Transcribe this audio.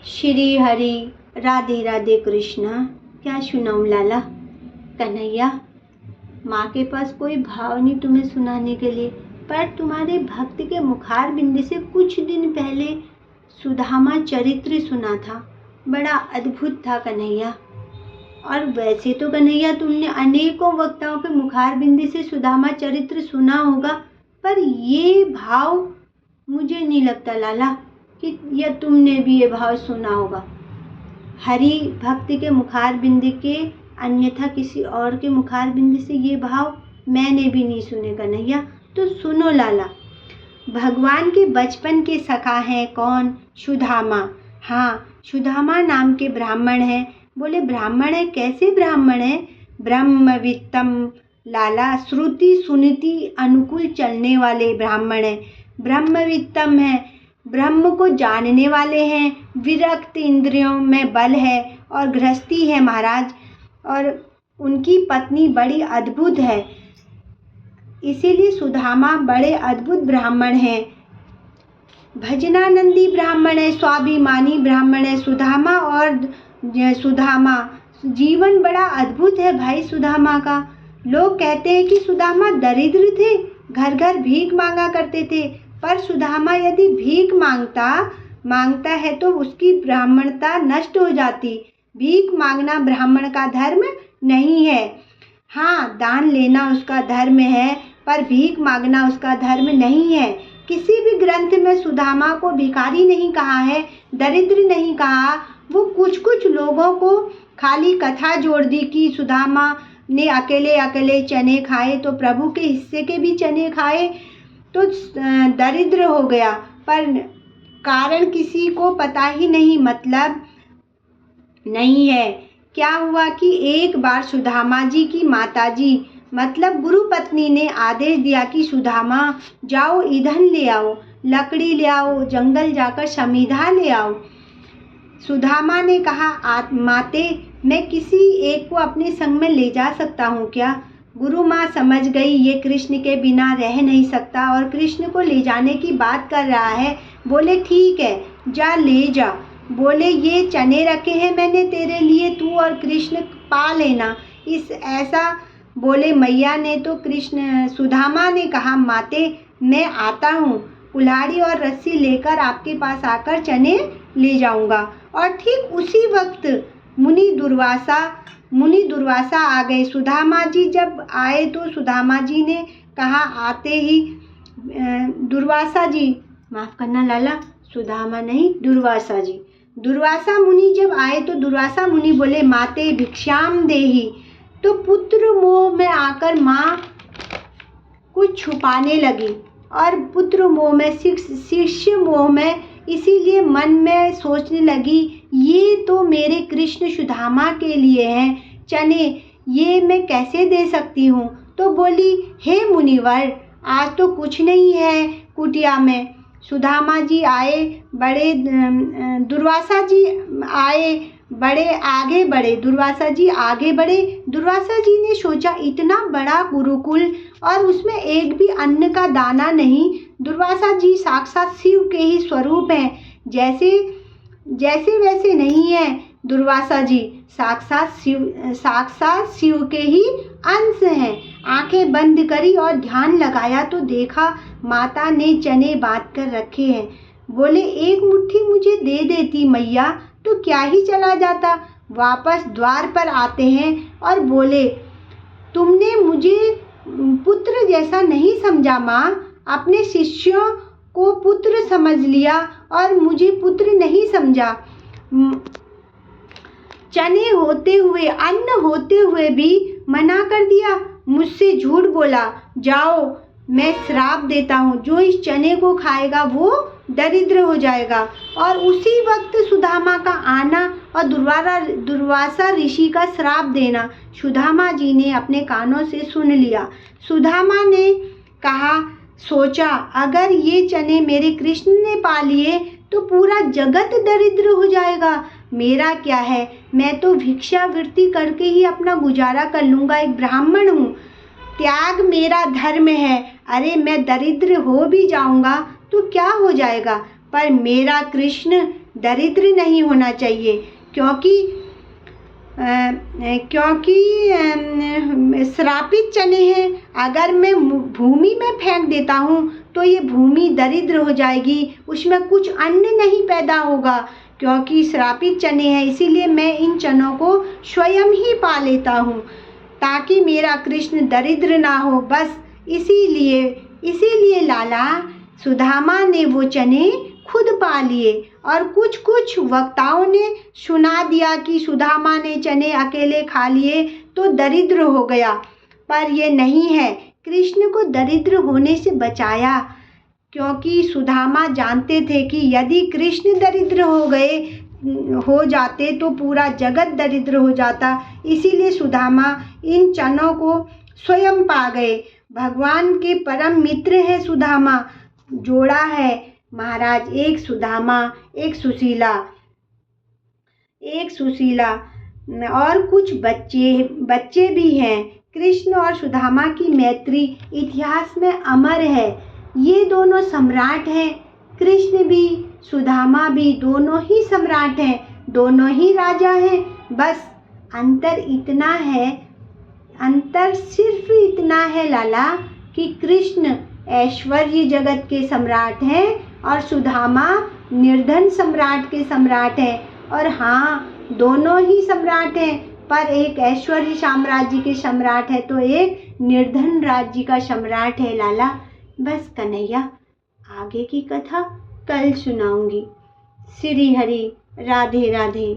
श्री हरि राधे राधे कृष्णा। क्या सुनाऊं लाला? कन्हैया, माँ के पास कोई भाव नहीं तुम्हें सुनाने के लिए, पर तुम्हारे भक्त के मुखार बिंद से कुछ दिन पहले सुदामा चरित्र सुना था। बड़ा अद्भुत था कन्हैया। और वैसे तो कन्हैया तुमने अनेकों वक्ताओं के मुखार बिंद से सुदामा चरित्र सुना होगा, पर ये भाव मुझे नहीं लगता लाला कि या तुमने भी ये भाव सुना होगा। हरि भक्ति के मुखार बिंद के अन्यथा किसी और के मुखार बिंद से ये भाव मैंने भी नहीं सुने कन्हैया। तो सुनो लाला। भगवान के बचपन के सखा हैं कौन? सुदामा। हाँ, सुदामा नाम के ब्राह्मण हैं। बोले ब्राह्मण है? कैसे ब्राह्मण है? ब्रह्मवित्तम लाला, श्रुति सुनती अनुकूल चलने वाले ब्राह्मण हैं। ब्रह्मवित्तम है, ब्रह्म को जानने वाले हैं। विरक्त इंद्रियों में बल है और गृहस्थी है महाराज। और उनकी पत्नी बड़ी अद्भुत है, इसीलिए सुदामा बड़े अद्भुत ब्राह्मण हैं। भजनानंदी ब्राह्मण है, स्वाभिमानी ब्राह्मण है सुदामा। और सुदामा जीवन बड़ा अद्भुत है भाई सुदामा का। लोग कहते हैं कि सुदामा दरिद्र थे, घर घर भीख मांगा करते थे। पर सुदामा यदि भीख मांगता है तो उसकी ब्राह्मणता नष्ट हो जाती। भीख मांगना ब्राह्मण का धर्म नहीं है। हाँ, दान लेना उसका धर्म है, पर भीख मांगना उसका धर्म नहीं है। किसी भी ग्रंथ में सुदामा को भिखारी नहीं कहा है, दरिद्र नहीं कहा। वो कुछ लोगों को खाली कथा जोड़ दी कि सुदामा ने अकेले अकेले चने खाए तो प्रभु के हिस्से के भी चने खाए तो दरिद्र हो गया, पर कारण किसी को पता ही नहीं, मतलब नहीं है। क्या हुआ कि एक बार सुदामा जी की माताजी मतलब गुरु पत्नी ने आदेश दिया कि सुदामा जाओ ईंधन ले आओ, लकड़ी ले आओ, जंगल जाकर समीधा ले आओ। सुदामा ने कहा माते, मैं किसी एक को अपने संग में ले जा सकता हूँ क्या? गुरु माँ समझ गई ये कृष्ण के बिना रह नहीं सकता और कृष्ण को ले जाने की बात कर रहा है। बोले ठीक है, जा ले जा। बोले ये चने रखे हैं मैंने तेरे लिए, तू और कृष्ण पा लेना। इस ऐसा बोले मैया ने तो सुदामा ने कहा माते मैं आता हूँ, कुल्हाड़ी और रस्सी लेकर आपके पास आकर चने ले जाऊंगा। और ठीक उसी वक्त मुनि दुर्वासा आ गए। सुदामा जी जब आए तो सुदामा जी ने कहा आते ही दुर्वासा जी, माफ़ करना लाला, सुदामा नहीं दुर्वासा जी। दुर्वासा मुनि जब आए तो दुर्वासा मुनि बोले माते भिक्षाम देहि। तो पुत्र मोह में आकर माँ कुछ छुपाने लगी और पुत्र मोह में शिष्य मोह में, इसीलिए मन में सोचने लगी ये तो मेरे कृष्ण सुदामा के लिए हैं चने, ये मैं कैसे दे सकती हूँ। तो बोली हे मुनिवर, आज तो कुछ नहीं है कुटिया में। सुदामा जी आए, बड़े दुर्वासा जी आए, बड़े आगे बढ़े। दुर्वासा जी आगे बढ़े। दुर्वासा जी ने सोचा इतना बड़ा गुरुकुल और उसमें एक भी अन्न का दाना नहीं। दुर्वासा जी साक्षात शिव के ही स्वरूप हैं, जैसे वैसे नहीं है। दुर्वासा जी साक्षात शिव के ही अंश हैं। आंखें बंद करी और ध्यान लगाया तो देखा माता ने चने बांध कर रखे हैं। बोले एक मुट्ठी मुझे दे देती मैया तो क्या ही चला जाता। वापस द्वार पर आते हैं और बोले तुमने मुझे पुत्र जैसा नहीं समझा माँ, अपने शिष्यों को पुत्र समझ लिया और मुझे पुत्र नहीं समझा। चने होते हुए, अन्न होते हुए भी मना कर दिया। मुझसे झूठ बोला। जाओ, मैं श्राप देता हूँ, जो इस चने को खाएगा वो दरिद्र हो जाएगा। और उसी वक्त सुदामा का आना और दुर्वासा ऋषि का श्राप देना सुदामा जी ने अपने कानों से सुन लिया। सुदामा ने कहा, सोचा अगर ये चने मेरे कृष्ण ने पा लिए तो पूरा जगत दरिद्र हो जाएगा। मेरा क्या है, मैं तो भिक्षावृत्ति करके ही अपना गुजारा कर लूँगा, एक ब्राह्मण हूँ, त्याग मेरा धर्म है। अरे मैं दरिद्र हो भी जाऊँगा तो क्या हो जाएगा, पर मेरा कृष्ण दरिद्र नहीं होना चाहिए, क्योंकि श्रापित चने हैं। अगर मैं भूमि में फेंक देता हूँ तो ये भूमि दरिद्र हो जाएगी, उसमें कुछ अन्न नहीं पैदा होगा, क्योंकि श्रापित चने हैं। इसीलिए मैं इन चनों को स्वयं ही पा लेता हूँ ताकि मेरा कृष्ण दरिद्र ना हो। बस इसीलिए लाला सुदामा ने वो चने खुद पा लिए। और कुछ वक्ताओं ने सुना दिया कि सुदामा ने चने अकेले खा लिए तो दरिद्र हो गया, पर ये नहीं है। कृष्ण को दरिद्र होने से बचाया, क्योंकि सुदामा जानते थे कि यदि कृष्ण दरिद्र हो जाते तो पूरा जगत दरिद्र हो जाता। इसीलिए सुदामा इन चनों को स्वयं पा गए। भगवान के परम मित्र है सुदामा। जोड़ा है महाराज, एक सुदामा, एक सुशीला और कुछ बच्चे भी हैं। कृष्ण और सुदामा की मैत्री इतिहास में अमर है। ये दोनों सम्राट हैं, कृष्ण भी सुदामा भी, दोनों ही सम्राट हैं, दोनों ही राजा हैं। बस अंतर सिर्फ इतना है लाला कि कृष्ण ऐश्वर्य जगत के सम्राट हैं और सुदामा निर्धन सम्राट के सम्राट हैं। और हाँ, दोनों ही सम्राट हैं, पर एक ऐश्वर्य साम्राज्य के सम्राट है तो एक निर्धन राज्य का सम्राट है लाला। बस कन्हैया, आगे की कथा कल सुनाऊंगी। श्री हरि, राधे राधे।